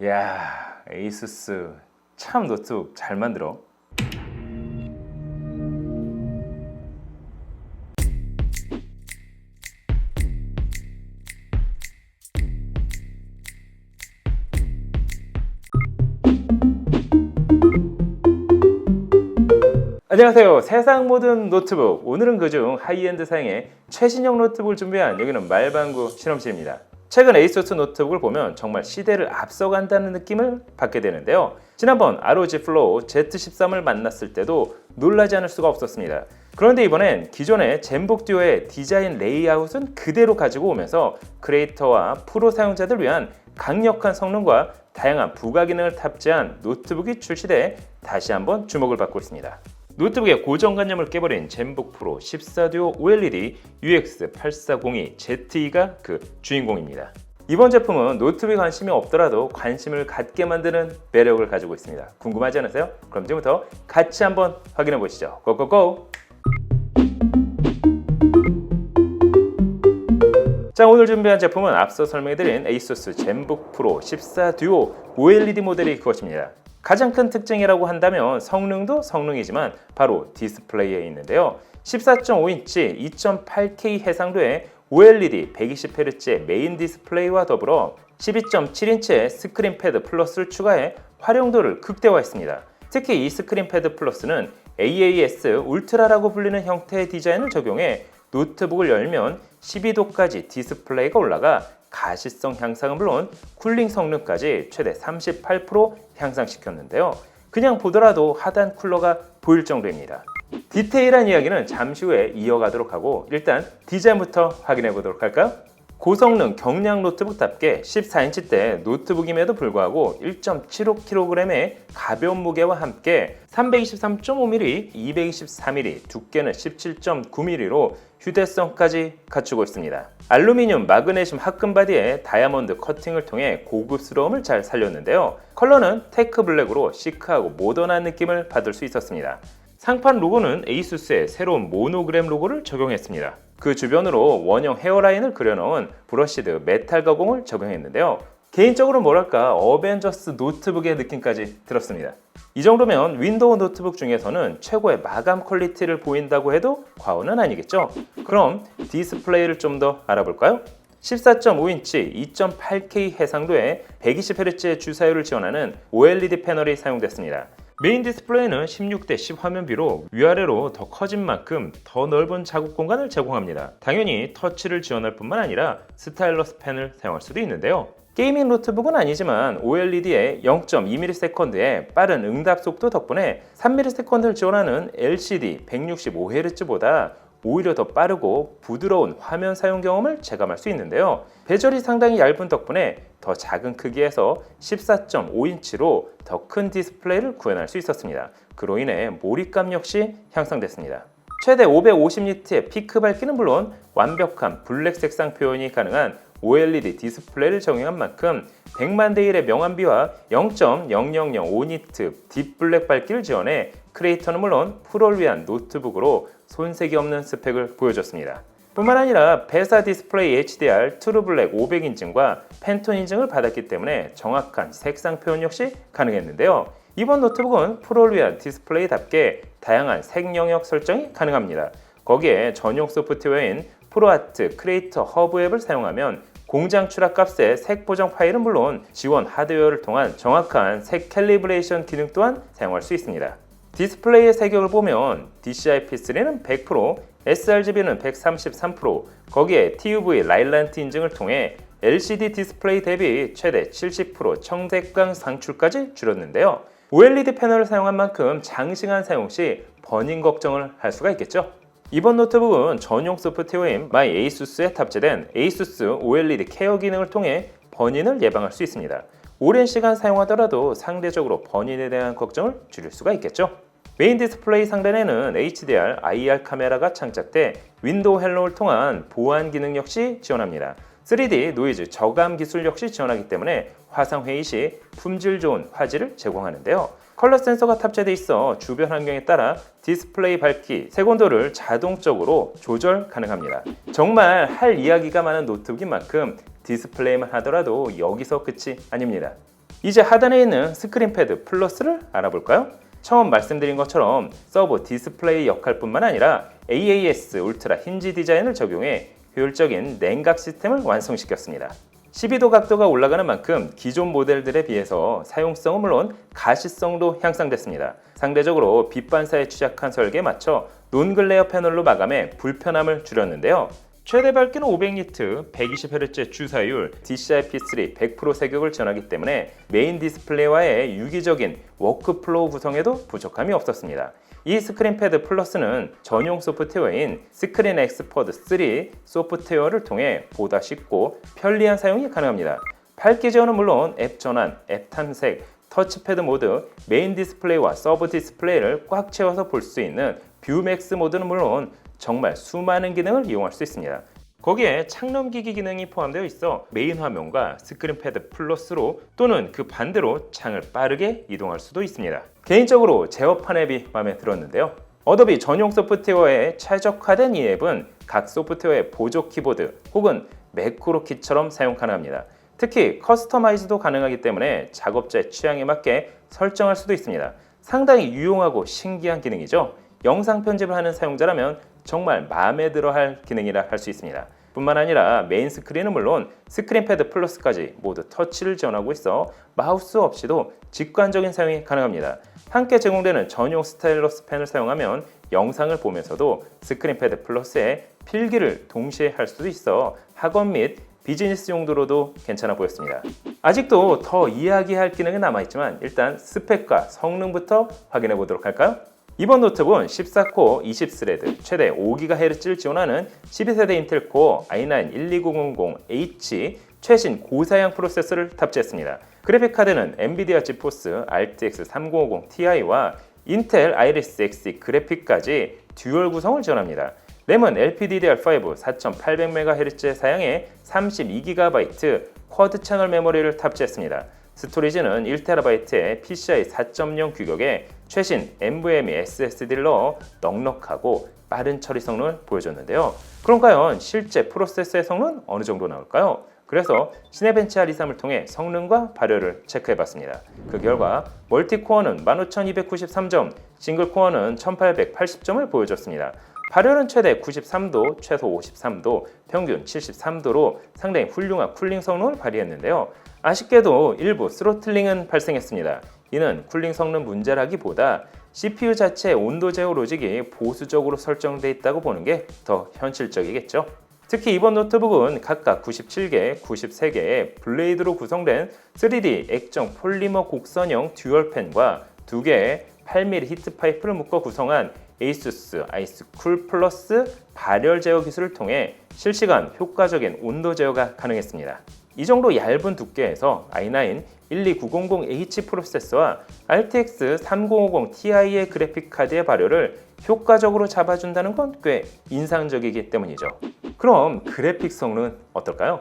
야, 에이수스 참 노트북 잘 만들어. 안녕하세요. 세상 모든 노트북. 오늘은 그중 하이엔드 사양의 최신형 노트북을 준비한 여기는 말방구 실험실입니다. 최근 에이수스 노트북을 보면 정말 시대를 앞서간다는 느낌을 받게 되는데요. 지난번 ROG 플로우 Z13을 만났을 때도 놀라지 않을 수가 없었습니다. 그런데 이번엔 기존의 젠북 듀오의 디자인 레이아웃은 그대로 가지고 오면서 크리에이터와 프로 사용자들 위한 강력한 성능과 다양한 부가 기능을 탑재한 노트북이 출시돼 다시 한번 주목을 받고 있습니다. 노트북의 고정관념을 깨버린 젠북 프로 14듀오 OLED UX8402ZE가 그 주인공입니다. 이번 제품은 노트북에 관심이 없더라도 관심을 갖게 만드는 매력을 가지고 있습니다. 궁금하지 않으세요? 그럼 지금부터 같이 한번 확인해 보시죠. 고고고! 자, 오늘 준비한 제품은 앞서 설명해드린 에이수스 젠북 프로 14듀오 OLED 모델이 그것입니다. 가장 큰 특징이라고 한다면 성능도 성능이지만 바로 디스플레이에 있는데요. 14.5인치 2.8K 해상도의 OLED 120Hz의 메인 디스플레이와 더불어 12.7인치의 스크린 패드 플러스를 추가해 활용도를 극대화했습니다. 특히 이 스크린 패드 플러스는 AAS 울트라라고 불리는 형태의 디자인을 적용해 노트북을 열면 12도까지 디스플레이가 올라가 가시성 향상은 물론 쿨링 성능까지 최대 38% 향상시켰는데요. 그냥 보더라도 하단 쿨러가 보일 정도입니다. 디테일한 이야기는 잠시 후에 이어가도록 하고 일단 디자인부터 확인해 보도록 할까요? 고성능 경량 노트북답게 14인치대 노트북임에도 불구하고 1.75kg의 가벼운 무게와 함께 323.5mm, 223mm, 두께는 17.9mm로 휴대성까지 갖추고 있습니다. 알루미늄 마그네슘 합금 바디에 다이아몬드 커팅을 통해 고급스러움을 잘 살렸는데요. 컬러는 테크 블랙으로 시크하고 모던한 느낌을 받을 수 있었습니다. 상판 로고는 에이수스의 새로운 모노그램 로고를 적용했습니다. 그 주변으로 원형 헤어라인을 그려놓은 브러시드 메탈 가공을 적용했는데요. 개인적으로 뭐랄까 어벤져스 노트북의 느낌까지 들었습니다. 이 정도면 윈도우 노트북 중에서는 최고의 마감 퀄리티를 보인다고 해도 과언은 아니겠죠? 그럼 디스플레이를 좀 더 알아볼까요? 14.5인치 2.8K 해상도의 120Hz의 주사율을 지원하는 OLED 패널이 사용됐습니다. 메인 디스플레이는 16:10 화면비로 위아래로 더 커진 만큼 더 넓은 작업 공간을 제공합니다. 당연히 터치를 지원할 뿐만 아니라 스타일러스 펜을 사용할 수도 있는데요. 게이밍 노트북은 아니지만 OLED의 0.2ms/s의 빠른 응답 속도 덕분에 3ms/s를 지원하는 LCD 165Hz보다 오히려 더 빠르고 부드러운 화면 사용 경험을 체감할 수 있는데요. 베젤이 상당히 얇은 덕분에 더 작은 크기에서 14.5인치로 더 큰 디스플레이를 구현할 수 있었습니다. 그로 인해 몰입감 역시 향상됐습니다. 최대 550니트의 피크 밝기는 물론 완벽한 블랙 색상 표현이 가능한 OLED 디스플레이를 적용한 만큼 100만 대 1의 명암비와 0.0005니트 딥블랙 밝기를 지원해 크리에이터는 물론 프로를 위한 노트북으로 손색이 없는 스펙을 보여줬습니다. 뿐만 아니라 배사 디스플레이 HDR 트루블랙 500 인증과 팬톤 인증을 받았기 때문에 정확한 색상 표현 역시 가능했는데요. 이번 노트북은 프로를 위한 디스플레이답게 다양한 색 영역 설정이 가능합니다. 거기에 전용 소프트웨어인 프로아트 크리에이터 허브 앱을 사용하면 공장 출하 값의 색 보정 파일은 물론 지원 하드웨어를 통한 정확한 색 캘리브레이션 기능 또한 사용할 수 있습니다. 디스플레이의 색역을 보면 DCI-P3는 100%, sRGB는 133%, 거기에 TUV 라일란트 인증을 통해 LCD 디스플레이 대비 최대 70% 청색광 방출까지 줄였는데요. OLED 패널을 사용한 만큼 장시간 사용 시 버닝 걱정을 할 수가 있겠죠. 이번 노트북은 전용 소프트웨어인 MyASUS에 탑재된 ASUS OLED 케어 기능을 통해 버닝을 예방할 수 있습니다. 오랜 시간 사용하더라도 상대적으로 버닝에 대한 걱정을 줄일 수가 있겠죠. 메인 디스플레이 상단에는 HDR, IR 카메라가 장착돼 윈도우 헬로우를 통한 보안 기능 역시 지원합니다. 3D 노이즈 저감 기술 역시 지원하기 때문에 화상 회의 시 품질 좋은 화질을 제공하는데요. 컬러 센서가 탑재돼 있어 주변 환경에 따라 디스플레이 밝기, 색온도를 자동적으로 조절 가능합니다. 정말 할 이야기가 많은 노트북인 만큼 디스플레이만 하더라도 여기서 끝이 아닙니다. 이제 하단에 있는 스크린패드 플러스를 알아볼까요? 처음 말씀드린 것처럼 서버 디스플레이 역할뿐만 아니라 AAS 울트라 힌지 디자인을 적용해 효율적인 냉각 시스템을 완성시켰습니다. 12도 각도가 올라가는 만큼 기존 모델들에 비해서 사용성은 물론 가시성도 향상됐습니다. 상대적으로 빛 반사에 취약한 설계에 맞춰 논글레어 패널로 마감해 불편함을 줄였는데요. 최대 밝기는 500니트, 120Hz 주사율, DCI-P3 100% 색역을 지원하기 때문에 메인 디스플레이와의 유기적인 워크플로우 구성에도 부족함이 없었습니다. 이 스크린패드 플러스는 전용 소프트웨어인 스크린 엑스퍼드 3 소프트웨어를 통해 보다 쉽고 편리한 사용이 가능합니다. 밝기 제어는 물론 앱 전환, 앱 탐색, 터치패드 모드, 메인 디스플레이와 서브 디스플레이를 꽉 채워서 볼 수 있는 뷰맥스 모드는 물론 정말 수많은 기능을 이용할 수 있습니다. 거기에 창 넘기기 기능이 포함되어 있어 메인 화면과 스크린패드 플러스로 또는 그 반대로 창을 빠르게 이동할 수도 있습니다. 개인적으로 제어판 앱이 마음에 들었는데요. 어도비 전용 소프트웨어에 최적화된 이 앱은 각 소프트웨어의 보조 키보드 혹은 매크로 키처럼 사용 가능합니다. 특히 커스터마이즈도 가능하기 때문에 작업자의 취향에 맞게 설정할 수도 있습니다. 상당히 유용하고 신기한 기능이죠. 영상 편집을 하는 사용자라면 정말 마음에 들어 할 기능이라 할 수 있습니다. 뿐만 아니라 메인 스크린은 물론 스크린패드 플러스까지 모두 터치를 지원하고 있어 마우스 없이도 직관적인 사용이 가능합니다. 함께 제공되는 전용 스타일러스 펜을 사용하면 영상을 보면서도 스크린패드 플러스에 필기를 동시에 할 수도 있어 학원 및 비즈니스 용도로도 괜찮아 보였습니다. 아직도 더 이야기할 기능이 남아있지만 일단 스펙과 성능부터 확인해 보도록 할까요? 이번 노트북은 14코어 20스레드, 최대 5GHz를 지원하는 12세대 인텔 코어 i9-12000H 최신 고사양 프로세서를 탑재했습니다. 그래픽카드는 엔비디아 지포스 RTX 3050 Ti와 인텔 아이리스 Xe 그래픽까지 듀얼 구성을 지원합니다. 램은 LPDDR5 4800MHz 사양의 32GB 쿼드 채널 메모리를 탑재했습니다. 스토리지는 1TB의 PCI 4.0 규격의 최신 NVMe SSD를 넣어 넉넉하고 빠른 처리 성능을 보여줬는데요. 그럼 과연 실제 프로세서의 성능은 어느 정도 나올까요? 그래서 시네벤치 R23을 통해 성능과 발열을 체크해봤습니다. 그 결과 멀티코어는 15293점, 싱글코어는 1880점을 보여줬습니다. 발열은 최대 93도, 최소 53도, 평균 73도로 상당히 훌륭한 쿨링 성능을 발휘했는데요. 아쉽게도 일부 스로틀링은 발생했습니다. 이는 쿨링 성능 문제라기보다 CPU 자체의 온도 제어 로직이 보수적으로 설정되어 있다고 보는 게 더 현실적이겠죠. 특히 이번 노트북은 각각 97개, 93개의 블레이드로 구성된 3D 액정 폴리머 곡선형 듀얼팬과 2개의 8mm 히트 파이프를 묶어 구성한 ASUS 아이스쿨 플러스 발열 제어 기술을 통해 실시간 효과적인 온도 제어가 가능했습니다. 이 정도 얇은 두께에서 i9-12900H 프로세서와 RTX 3050 Ti의 그래픽 카드의 발열을 효과적으로 잡아준다는 건 꽤 인상적이기 때문이죠. 그럼 그래픽 성능은 어떨까요?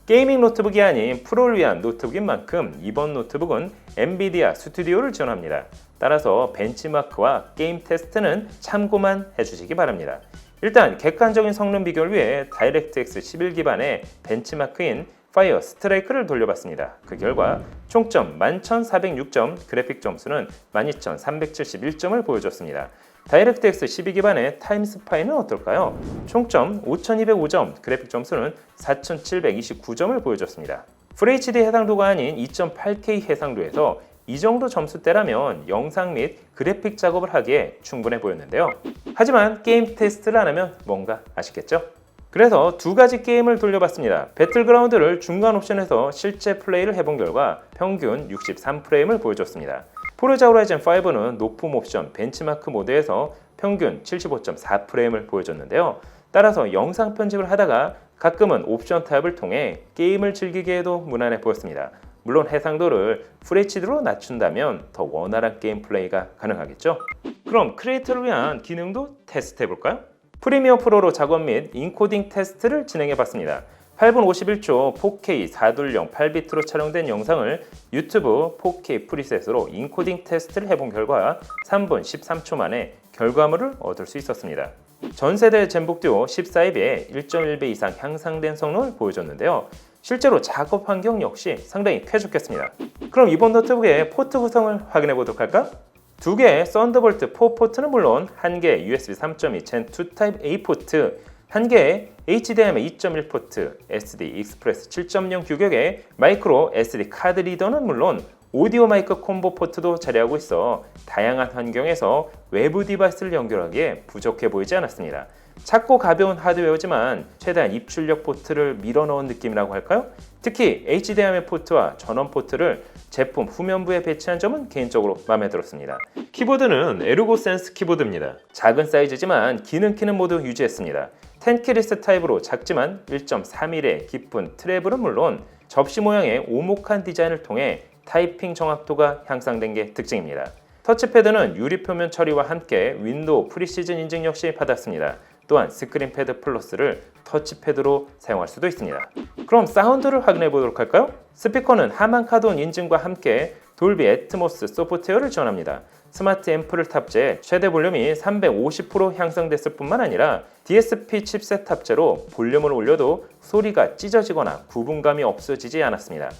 게이밍 노트북이 아닌 프로를 위한 노트북인 만큼 이번 노트북은 엔비디아 스튜디오를 지원합니다. 따라서 벤치마크와 게임 테스트는 참고만 해주시기 바랍니다. 일단 객관적인 성능 비교를 위해 다이렉트X 11 기반의 벤치마크인 파이어 스트라이크를 돌려봤습니다. 그 결과 총점 11406점, 그래픽 점수는 12371점을 보여줬습니다. 다이렉트X 12 기반의 타임스파이는 어떨까요? 총점 5205점, 그래픽 점수는 4729점을 보여줬습니다. FHD 해상도가 아닌 2.8K 해상도에서 이 정도 점수대라면 영상 및 그래픽 작업을 하기에 충분해 보였는데요. 하지만 게임 테스트를 안 하면 뭔가 아쉽겠죠? 그래서 두 가지 게임을 돌려봤습니다. 배틀그라운드를 중간 옵션에서 실제 플레이를 해본 결과 평균 63프레임을 보여줬습니다. 포르자 호라이즌 5는 높음 옵션 벤치마크 모드에서 평균 75.4프레임을 보여줬는데요. 따라서 영상 편집을 하다가 가끔은 옵션 탭을 통해 게임을 즐기게 해도 무난해 보였습니다. 물론 해상도를 FHD로 낮춘다면 더 원활한 게임 플레이가 가능하겠죠? 그럼 크리에이터를 위한 기능도 테스트 해볼까요? 프리미어 프로로 작업 및 인코딩 테스트를 진행해봤습니다. 8분 51초 4K 420 8비트로 촬영된 영상을 유튜브 4K 프리셋으로 인코딩 테스트를 해본 결과 3분 13초 만에 결과물을 얻을 수 있었습니다. 전세대 젠북 듀오 14에 비해 1.1배 이상 향상된 성능을 보여줬는데요. 실제로 작업 환경 역시 상당히 쾌적했습니다. 그럼 이번 노트북의 포트 구성을 확인해 보도록 할까? 두 개의 썬더볼트 4 포트는 물론 한 개의 USB 3.2 Gen2 타입 A 포트, 한 개의 HDMI 2.1 포트, SD 익스프레스 7.0 규격의 마이크로 SD 카드 리더는 물론 오디오 마이크 콤보 포트도 자리하고 있어 다양한 환경에서 외부 디바이스를 연결하기에 부족해 보이지 않았습니다. 작고 가벼운 하드웨어지만 최대한 입출력 포트를 밀어넣은 느낌이라고 할까요? 특히 HDMI 포트와 전원 포트를 제품 후면부에 배치한 점은 개인적으로 마음에 들었습니다. 키보드는 에르고센스 키보드입니다. 작은 사이즈지만 기능 키는 모두 유지했습니다. 10키리스 타입으로 작지만 1.3mm의 깊은 트래블은 물론 접시 모양의 오목한 디자인을 통해 타이핑 정확도가 향상된 게 특징입니다. 터치패드는 유리 표면 처리와 함께 윈도우 프리시즌 인증 역시 받았습니다. 또한 스크린 패드 플러스를 터치패드로 사용할 수도 있습니다. 그럼 사운드를 확인해 보도록 할까요? 스피커는 하만 카돈 인증과 함께 돌비 애트모스 소프트웨어를 지원합니다. 스마트 앰프를 탑재해 최대 볼륨이 350% 향상됐을 뿐만 아니라 DSP 칩셋 탑재로 볼륨을 올려도 소리가 찢어지거나 구분감이 없어지지 않았습니다.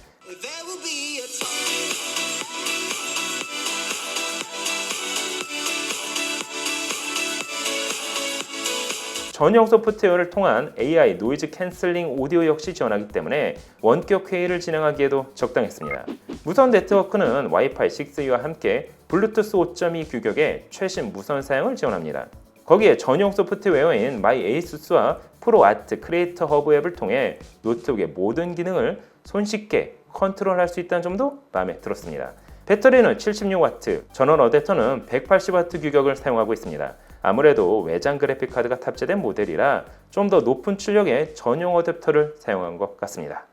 전용 소프트웨어를 통한 AI 노이즈 캔슬링 오디오 역시 지원하기 때문에 원격 회의를 진행하기에도 적당했습니다. 무선 네트워크는 와이파이 6E와 함께 블루투스 5.2 규격의 최신 무선 사용을 지원합니다. 거기에 전용 소프트웨어인 마이 에이수스와 프로 아트 크리에이터 허브 앱을 통해 노트북의 모든 기능을 손쉽게 컨트롤할 수 있다는 점도 마음에 들었습니다. 배터리는 76W, 전원 어댑터는 180W 규격을 사용하고 있습니다. 아무래도 외장 그래픽카드가 탑재된 모델이라 좀 더 높은 출력의 전용 어댑터를 사용한 것 같습니다.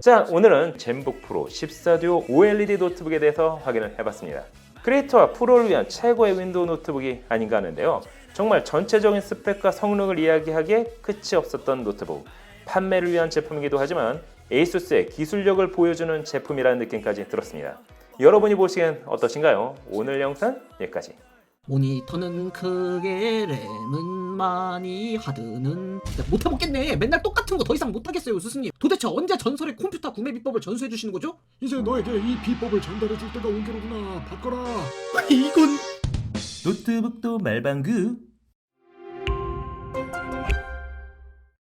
자, 오늘은 젠북 프로 14듀오 OLED 노트북에 대해서 확인을 해봤습니다. 크리에이터와 프로를 위한 최고의 윈도우 노트북이 아닌가 하는데요. 정말 전체적인 스펙과 성능을 이야기하기에 끝이 없었던 노트북. 판매를 위한 제품이기도 하지만 에이수스의 기술력을 보여주는 제품이라는 느낌까지 들었습니다. 여러분이 보시기엔 어떠신가요? 오늘 영상 여기까지. 모니터는 크게, 램은 많이, 하드는 못해먹겠네. 맨날 똑같은 거 더 이상 못하겠어요, 스승님. 도대체 언제 전설의 컴퓨터 구매 비법을 전수해 주시는 거죠? 이제 너에게 이 비법을 전달해 줄 때가 온 게로구나. 바꿔라. 이건 노트북도 말방구